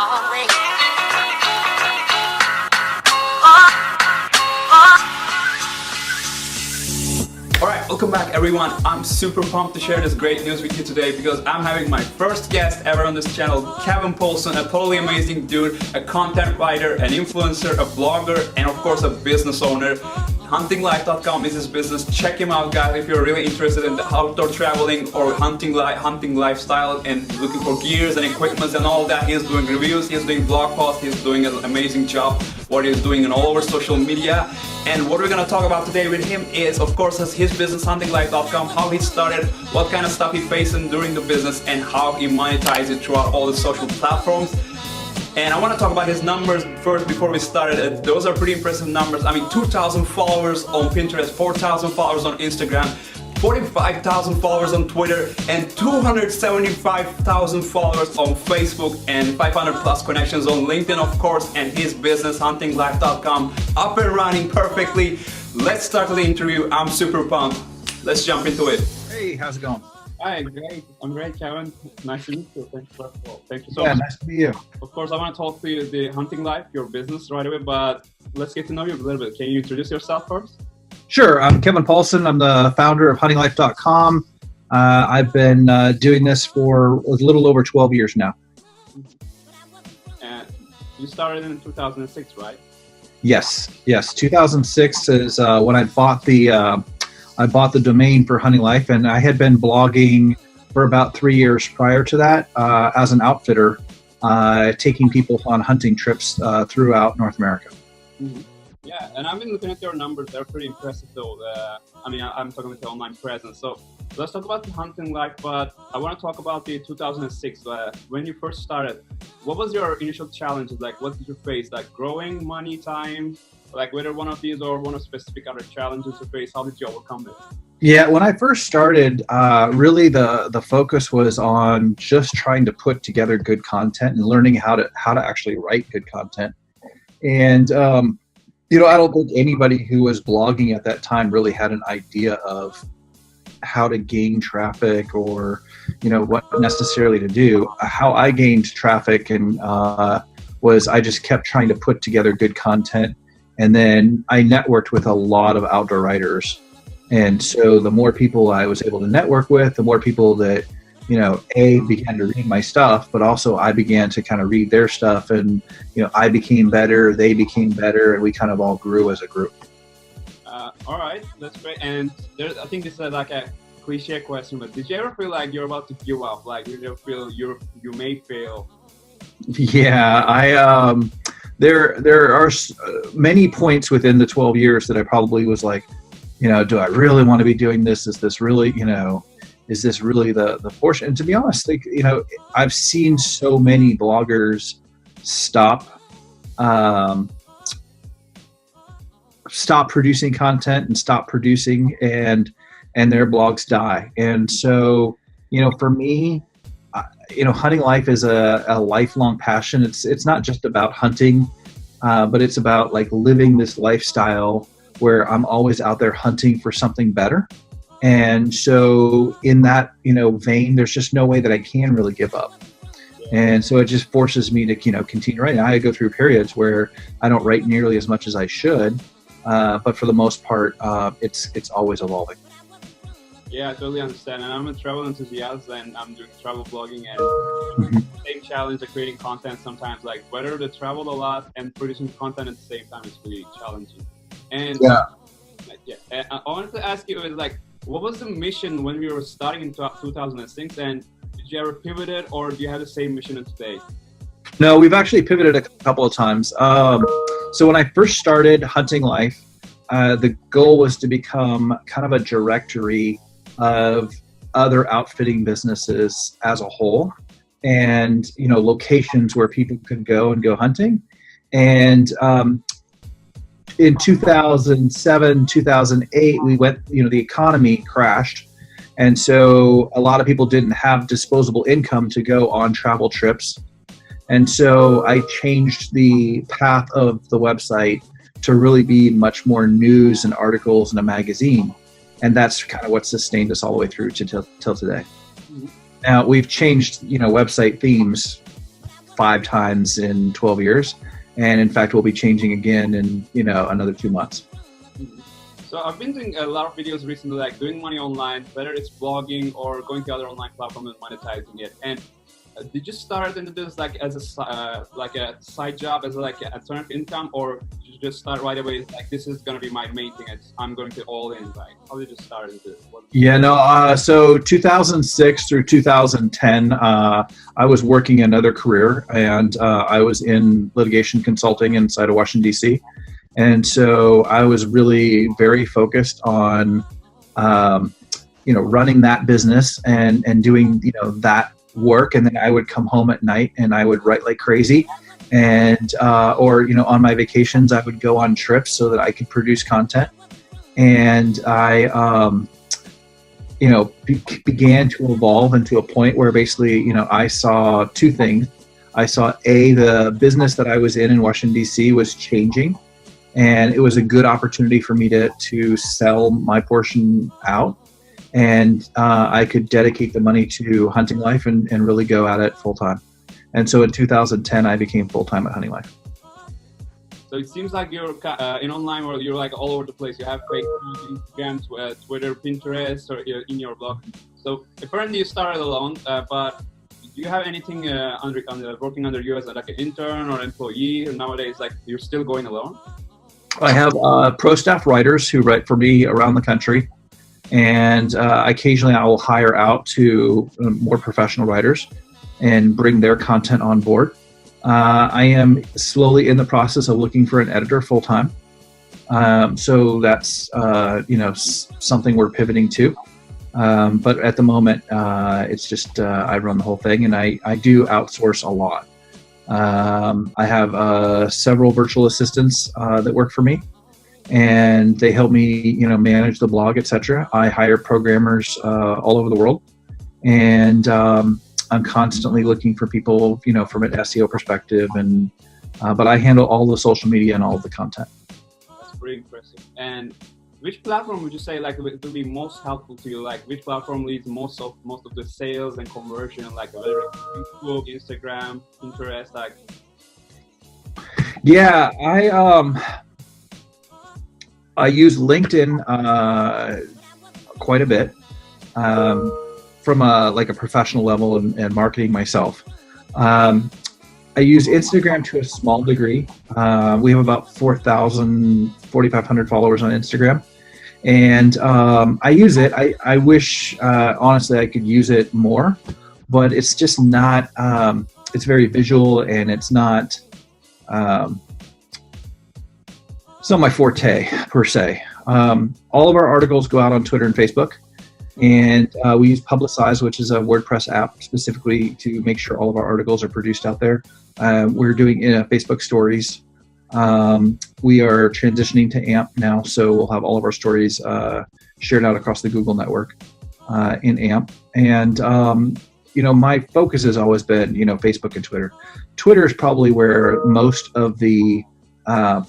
Alright, welcome back everyone. I'm super pumped to share this great news with you today because I'm having my first guest ever on this channel, Kevin Paulson, a totally amazing dude, a content writer, an influencer, a blogger, and of course a business owner. HuntingLife.com is his business. Check him out, guys, if you're really interested in the outdoor traveling or hunting lifestyle and looking for gears and equipments and all that. He's doing reviews, he's doing blog posts, he's doing an amazing job what he's doing in all over social media. And what we're gonna talk about today with him is, of course, his business, HuntingLife.com, how he started, what kind of stuff he faced during the business, and how he monetized it throughout all the social platforms. And I want to talk about his numbers first before we started. Those are pretty impressive numbers. I mean, 2,000 followers on Pinterest, 4,000 followers on Instagram, 45,000 followers on Twitter, and 275,000 followers on Facebook, and 500 plus connections on LinkedIn, of course, and his business, HuntingLife.com, up and running perfectly. Let's start the interview. I'm super pumped. Let's jump into it. Hey, how's it going? Hi, great. I'm great, Kevin. Nice to meet you. Thank you so much. Nice to meet you. Of course, I want to talk to you the Hunting Life, your business right away, but let's get to know you a little bit. Can you introduce yourself first? Sure. I'm Kevin Paulson. I'm the founder of HuntingLife.com. I've been doing this for a little over 12 years now. And you started in 2006, right? Yes. 2006 is when I bought the domain for Hunting Life, and I had been blogging for about 3 years prior to that as an outfitter, taking people on hunting trips throughout North America. Mm-hmm. Yeah, and I've been looking at your numbers. They're pretty impressive, though. I'm talking about the online presence. So let's talk about the Hunting Life, but I want to talk about the 2006, when you first started. What was your initial challenges? Like, what did you face? Like growing, money, time? Like whether one of these or one of specific other challenges you face, how did you overcome it? Yeah, when I first started, really the focus was on just trying to put together good content and learning how to actually write good content. And I don't think anybody who was blogging at that time really had an idea of how to gain traffic or what necessarily to do. How I gained traffic and was I just kept trying to put together good content. And then I networked with a lot of outdoor writers. And so the more people I was able to network with, the more people that, began to read my stuff, but also I began to kind of read their stuff. And, I became better, they became better, and we kind of all grew as a group. All right, that's great. And I think this is like a cliche question, but did you ever feel like you're about to give up? Like, did you ever feel you may fail? Yeah, there are many points within the 12 years that I probably was like, do I really want to be doing this? Is this really, is this really the portion? And to be honest, like, I've seen so many bloggers stop producing content and stop producing and their blogs die. And so, for me, Hunting Life is a lifelong passion. It's not just about hunting, but it's about like living this lifestyle where I'm always out there hunting for something better. And so in that, vein, there's just no way that I can really give up. And so it just forces me to, continue writing. I go through periods where I don't write nearly as much as I should. But for the most part, it's always evolving. Yeah, I totally understand. And I'm a travel enthusiast and I'm doing travel blogging and same challenge of creating content sometimes, like whether to travel a lot and producing content at the same time is really challenging. And and I wanted to ask you, like, what was the mission when we were starting in 2006, and did you ever pivot it, or do you have the same mission today? No, we've actually pivoted a couple of times. So when I first started Hunting Life, the goal was to become kind of a directory of other outfitting businesses as a whole, and locations where people could go and go hunting. And in 2007, 2008, we went, the economy crashed. And so a lot of people didn't have disposable income to go on travel trips. And so I changed the path of the website to really be much more news and articles and a magazine. And that's kind of what sustained us all the way through till today. Now we've changed, website themes 5 times in 12 years. And in fact, we'll be changing again in, another 2 months. So I've been doing a lot of videos recently, like doing money online, whether it's blogging or going to other online platforms and monetizing it. And did you start into this like as a side job, as like an alternative income, or did you just start right away? Like, this is going to be my main thing. I'm going to all in. Like, how did you start into this? So 2006 through 2010, I was working another career, and I was in litigation consulting inside of Washington, D.C. And so I was really very focused on, running that business and doing, that work. And then I would come home at night and I would write like crazy. And, on my vacations, I would go on trips so that I could produce content. And I, began to evolve into a point where basically, I saw 2 things. I saw the business that I was in Washington, D.C. was changing. And it was a good opportunity for me to sell my portion out. And I could dedicate the money to Hunting Life and really go at it full time. And so in 2010, I became full time at Hunting Life. So it seems like you're in online world, you're like all over the place. You have Facebook, Instagram, Twitter, Pinterest, or in your blog. So apparently you started alone, but do you have anything working under you as like an intern or employee? Or nowadays, like, you're still going alone? I have pro staff writers who write for me around the country, and occasionally I will hire out to more professional writers and bring their content on board. I am slowly in the process of looking for an editor full time. So that's something we're pivoting to. But at the moment, it's just I run the whole thing, and I do outsource a lot. I have several virtual assistants that work for me, and they help me, manage the blog, etc. I hire programmers all over the world, and I'm constantly looking for people, from an SEO perspective, and but I handle all the social media and all of the content. That's pretty impressive. And which platform would you say like will be most helpful to you? Like, which platform leads most of the sales and conversion? Like, whether it's Facebook, Instagram, Pinterest, like. Yeah, I use LinkedIn quite a bit from a professional level and marketing myself. I use Instagram to a small degree. We have about 4,500 followers on Instagram. And I use it. I wish, honestly, I could use it more, but it's just not, it's very visual, and it's not my forte, per se. All of our articles go out on Twitter and Facebook. And we use Publicize, which is a WordPress app specifically to make sure all of our articles are produced out there. We're doing Facebook stories. We are transitioning to AMP now, so we'll have all of our stories shared out across the Google network in AMP. And, my focus has always been, Facebook and Twitter. Twitter is probably where most of the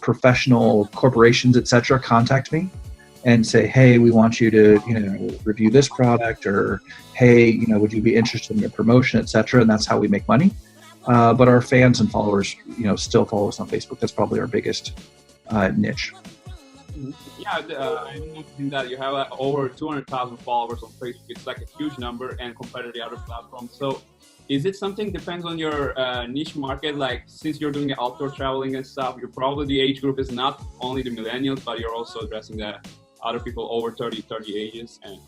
professional corporations, etc., contact me and say, hey, we want you to, review this product, or hey, would you be interested in a promotion, etc. And that's how we make money. But our fans and followers, still follow us on Facebook. That's probably our biggest niche. Yeah, I noticed that you have over 200,000 followers on Facebook. It's like a huge number and compared to the other platforms. So is it something depends on your niche market? Like, since you're doing outdoor traveling and stuff, you're probably the age group is not only the millennials, but you're also addressing the other people over 30 ages. And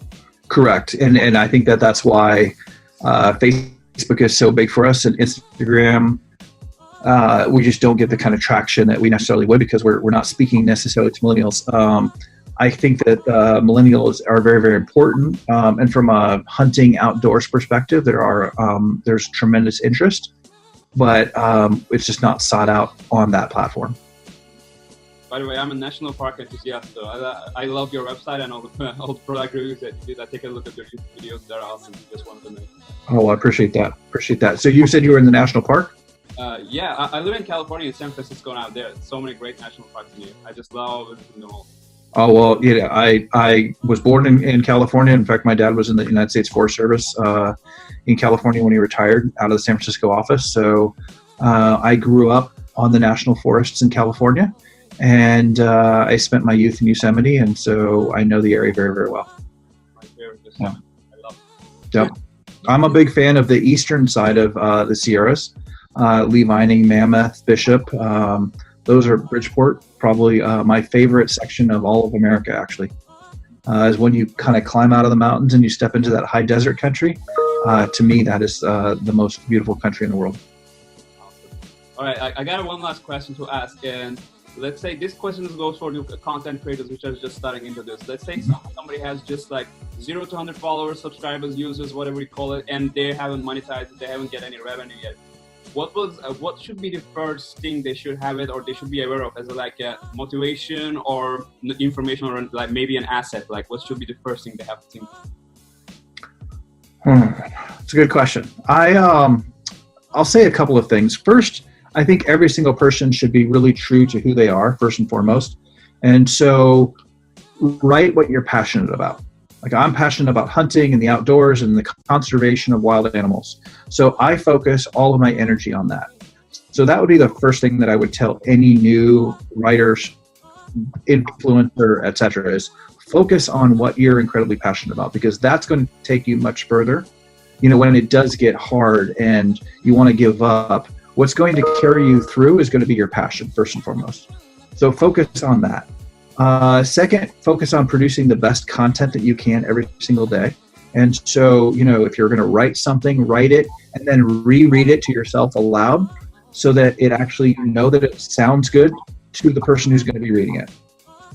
correct. And I think that's why Facebook is so big for us, and Instagram, we just don't get the kind of traction that we necessarily would, because we're not speaking necessarily to millennials. I think that millennials are very, very important. And from a hunting outdoors perspective, there's tremendous interest, but it's just not sought out on that platform. By the way, I'm a national park enthusiast, so I love your website and all the product reviews that you did. I take a look at your YouTube videos; they're awesome. Just wanted to know. Oh, I appreciate that. So you said you were in the national park? Yeah, I live in California, in San Francisco now. There are so many great national parks in here. I just love visiting them all. Oh, well, yeah, I was born in California. In fact, my dad was in the United States Forest Service in California when he retired out of the San Francisco office. So I grew up on the national forests in California, and I spent my youth in Yosemite, and so I know the area very, very well. My favorite is Yeah. I love it. Yep. I'm a big fan of the eastern side of the Sierras, Lee Vining, Mammoth, Bishop. Those are Bridgeport, probably my favorite section of all of America, actually. Is when you kind of climb out of the mountains and you step into that high desert country. To me, that is the most beautiful country in the world. Awesome. All right, I got one last question to ask, and let's say this question goes for the content creators which are just starting into this. Let's say somebody has just like 0 to 100 followers, subscribers, users, whatever you call it, and they haven't monetized, they haven't get any revenue yet. What should be the first thing they should have it, or they should be aware of, as like a motivation or information, or like maybe an asset? Like what should be the first thing they have to think? It's a good question. I'll say a couple of things. First, I think every single person should be really true to who they are, first and foremost. And so write what you're passionate about. Like, I'm passionate about hunting and the outdoors and the conservation of wild animals. So I focus all of my energy on that. So that would be the first thing that I would tell any new writers, influencer, etc., is focus on what you're incredibly passionate about, because that's going to take you much further. You know, when it does get hard and you want to give up, what's going to carry you through is going to be your passion, first and foremost. So focus on that. Second, focus on producing the best content that you can every single day. And so, you know, if you're going to write something, write it and then reread it to yourself aloud so that it actually, you know, that it sounds good to the person who's going to be reading it.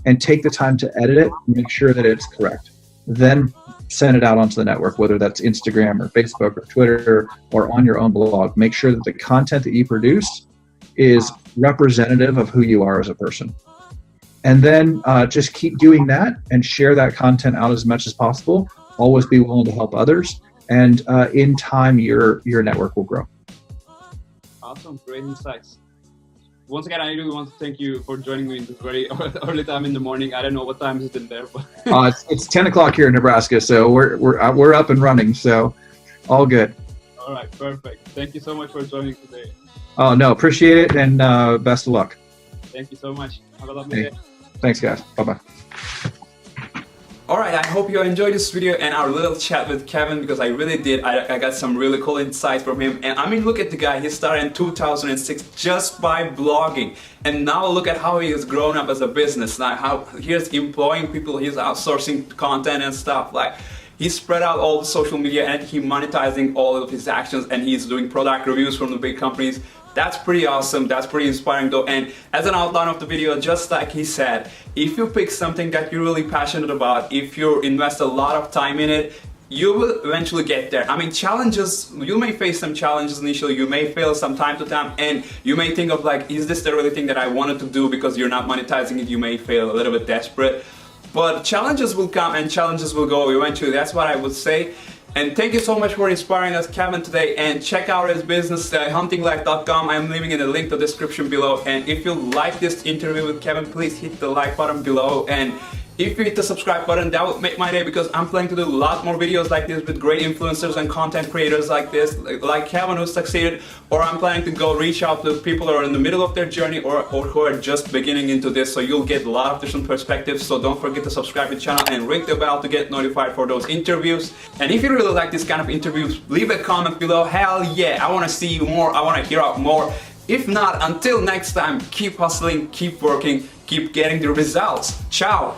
And take the time to edit it, make sure that it's correct. Then send it out onto the network, whether that's Instagram or Facebook or Twitter or on your own blog. Make sure that the content that you produce is representative of who you are as a person. And then just keep doing that and share that content out as much as possible. Always be willing to help others. And in time, your network will grow. Awesome. Great insights. Once again, I really want to thank you for joining me in this very early time in the morning. I don't know what time is it there, but it's 10 o'clock here in Nebraska, so we're up and running. So all good. All right, perfect. Thank you so much for joining today. Oh no, appreciate it, and best of luck. Thank you so much. Have a lovely day. Thanks, guys. Bye-bye. Alright, I hope you enjoyed this video and our little chat with Kevin, because I really did. I got some really cool insights from him. And I mean, look at the guy. He started in 2006 just by blogging. And now look at how he has grown up as a business. Now how he's employing people, he's outsourcing content and stuff. Like, he spread out all the social media and he monetizing all of his actions, and he's doing product reviews from the big companies. That's pretty awesome. That's pretty inspiring though. And as an outline of the video, just like he said, if you pick something that you're really passionate about, if you invest a lot of time in it, you will eventually get there. I mean, challenges, you may face some challenges initially, you may fail some time to time, and you may think of like, is this the really thing that I wanted to do? Because you're not monetizing it, you may feel a little bit desperate. But challenges will come and challenges will go eventually. That's what I would say. And thank you so much for inspiring us, Kevin, today. And check out his business, huntinglife.com. I'm leaving in the link to the description below. And if you like this interview with Kevin, please hit the like button below. And if you hit the subscribe button, that would make my day, because I'm planning to do a lot more videos like this with great influencers and content creators like this, like Kevin, who succeeded. Or I'm planning to go reach out to people who are in the middle of their journey or who are just beginning into this, so you'll get a lot of different perspectives. So don't forget to subscribe to the channel and ring the bell to get notified for those interviews. And if you really like this kind of interviews, leave a comment below. Hell yeah, I want to see you more, I want to hear out more. If not, until next time, keep hustling, keep working, keep getting the results. Ciao!